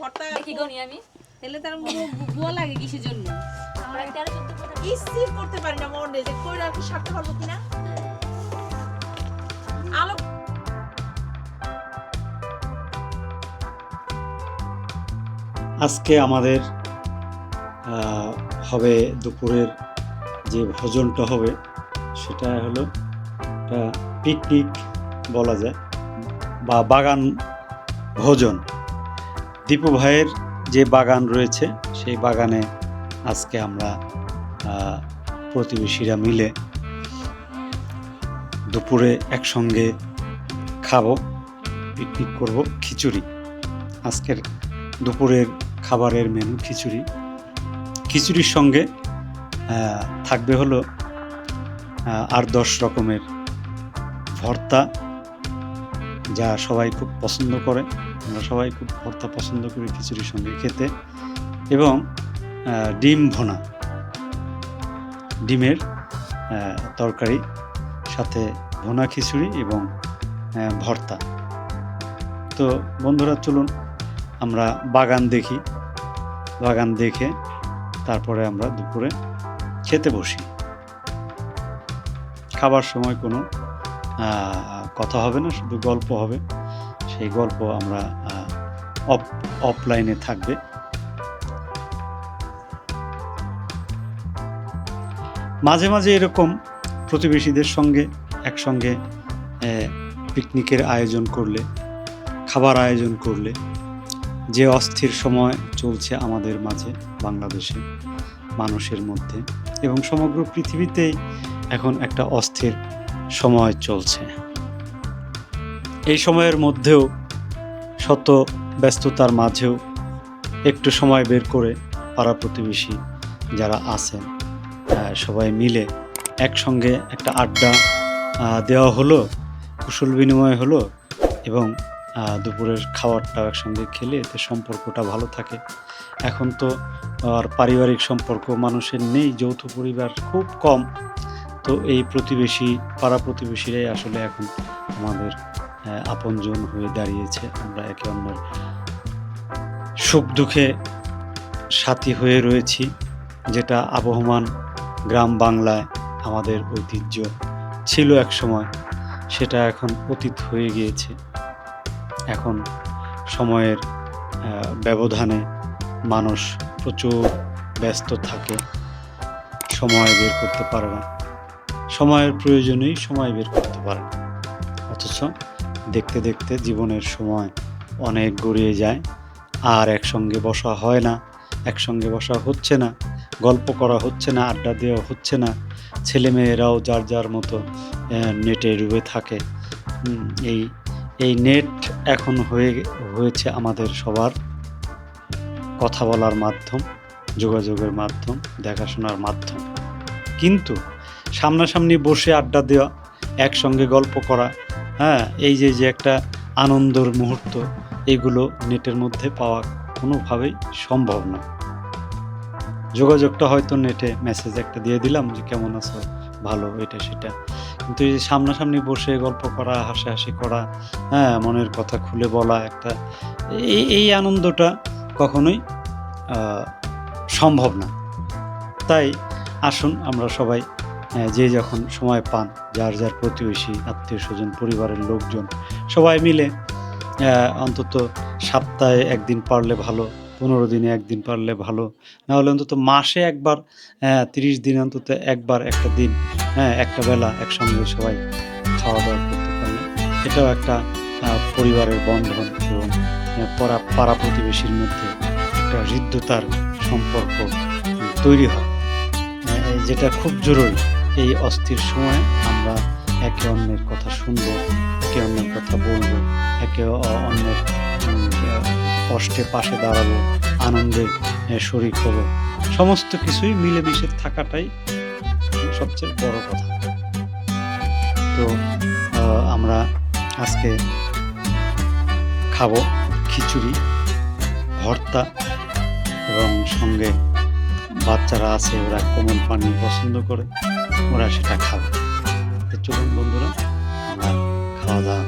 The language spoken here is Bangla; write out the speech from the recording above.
ভর্তা দেখি গনি আমি তাহলে তার বুয়া লাগে কিসের জন্য? আমার 13-14 স্থির করতে পারি না মনে যে কইরা কি সারতে পারবো কিনা। আলো আজকে আমাদের হবে দুপুরের যে ভোজনটা হবে সেটা হলো একটা পিকনিক বলা যায় বা বাগান ভোজন। দীপু ভাইয়ের যে বাগান রয়েছে সেই বাগানে আজকে আমরা প্রতিবেশীরা মিলে দুপুরে একসঙ্গে খাবো, পিকনিক করব। খিচুড়ি আজকের দুপুরের খাবারের মেনু খিচুড়ি। খিচুড়ির সঙ্গে থাকবে হলো 8-10 রকমের ভর্তা, যা সবাই খুব পছন্দ করে। আমরা সবাই খুব ভর্তা পছন্দ করি খিচুড়ির সঙ্গে খেতে, এবং ডিম ভুনা, ডিমের তরকারি সাথে ভুনা খিচুড়ি এবং ভর্তা। তো বন্ধুরা চলুন আমরা বাগান দেখি, বাগান দেখে তারপরে আমরা দুপুরে খেতে বসি। খাবার সময় কোনো কথা হবে না, শুধু গল্প হবে। সেই গল্প আমরা অফলাইনে থাকবে। মাঝে মাঝে এরকম প্রতিবেশীদের সঙ্গে একসঙ্গে পিকনিকের আয়োজন করলে, খাবার আয়োজন করলে, যে অস্থির সময় চলছে আমাদের মাঝে, বাংলাদেশে মানুষের মধ্যে এবং সমগ্র পৃথিবীতেই এখন একটা অস্থির সময় চলছে। এই সময়ের মধ্যেও, শত ব্যস্ততার মাঝেও একটু সময় বের করে পাড়া প্রতিবেশী যারা আছেন সবাই মিলে একসঙ্গে একটা আড্ডা দেওয়া হলো, কুশল বিনিময় হলো, এবং দুপুরের খাবারটা একসঙ্গে খেলে এতে সম্পর্কটা ভালো থাকে। এখন তো আর পারিবারিক সম্পর্ক মানুষের নেই, যৌথ পরিবার খুব কম। তো এই প্রতিবেশী, পাড়া প্রতিবেশীরাই আসলে এখন আমাদের আপনজন হয়ে দাঁড়িয়েছে। আমরা একে অন্যের সুখ দুঃখে সাথী হয়ে রয়েছি, যেটা আবহমান গ্রাম বাংলায় আমাদের ঐতিহ্য ছিল এক সময়, সেটা এখন অতীত হয়ে গিয়েছে। এখন সময়ের ব্যবধানে মানুষ প্রচুর ব্যস্ত থাকে, সময় বের করতে পারে না, সময়ের প্রয়োজনেই সময় বের করতে পারে না। অথচ দেখতে দেখতে জীবনের সময় অনেক গড়িয়ে যায়, আর একসঙ্গে বসা হয় না, একসঙ্গে বসা হচ্ছে না, গল্প করা হচ্ছে না, আড্ডা দেওয়া হচ্ছে না। ছেলেমেয়েরাও যার যার মতো নেটে ডুবে থাকে। এই নেট এখন হয়েছে আমাদের সবার কথা বলার মাধ্যম, যোগাযোগের মাধ্যম, দেখাশোনার মাধ্যম। কিন্তু সামনাসামনি বসে আড্ডা দেওয়া, একসঙ্গে গল্প করা, এই যে একটা আনন্দের মুহূর্ত, এগুলো নেটের মধ্যে পাওয়া কোনোভাবেই সম্ভব না। যোগাযোগটা হয়তো নেটে মেসেজ একটা দিয়ে দিলাম যে কেমন আছো, ভালো, এটা সেটা, কিন্তু এই সামনাসামনি বসে গল্প করা, হাসাহাসি করা, মনের কথা খুলে বলা, একটা এই আনন্দটা কখনোই সম্ভব না। তাই আসুন আমরা সবাই যে যখন সময় পান, যার যার প্রতিবেশী, আত্মীয় স্বজন, পরিবারের লোকজন সবাই মিলে অন্তত সপ্তাহে একদিন পারলে ভালো, 15 দিনে একদিন পারলে ভালো, না হলে অন্তত মাসে একবার, 30 দিন অন্তত একবার, একটা দিন, একটা বেলা একসঙ্গে সবাই খাওয়া দাওয়া করতে পারলে এটাও একটা পরিবারের বন্ধন এবং পাড়া প্রতিবেশীর মধ্যে একটা হৃদ্যতার সম্পর্ক তৈরি হয়, যেটা খুব জরুরি। এই অস্থির সময়ে আমরা একে অন্যের কথা শুনবো, একে অন্যের কথা বলবো, একে অন্যের কষ্টে পাশে দাঁড়াবো, আনন্দে শরিক হব, সমস্ত কিছুই মিলেমিশে থাকাটাই সবচেয়ে বড় কথা। তো আমরা আজকে খাবো খিচুড়ি, ভর্তা, এবং সঙ্গে বাচ্চারা আছে, ওরা কোমল পানি পছন্দ করে, ওরা সেটা খাবে। চলুন বন্ধুরা আমরা খাওয়া দাওয়া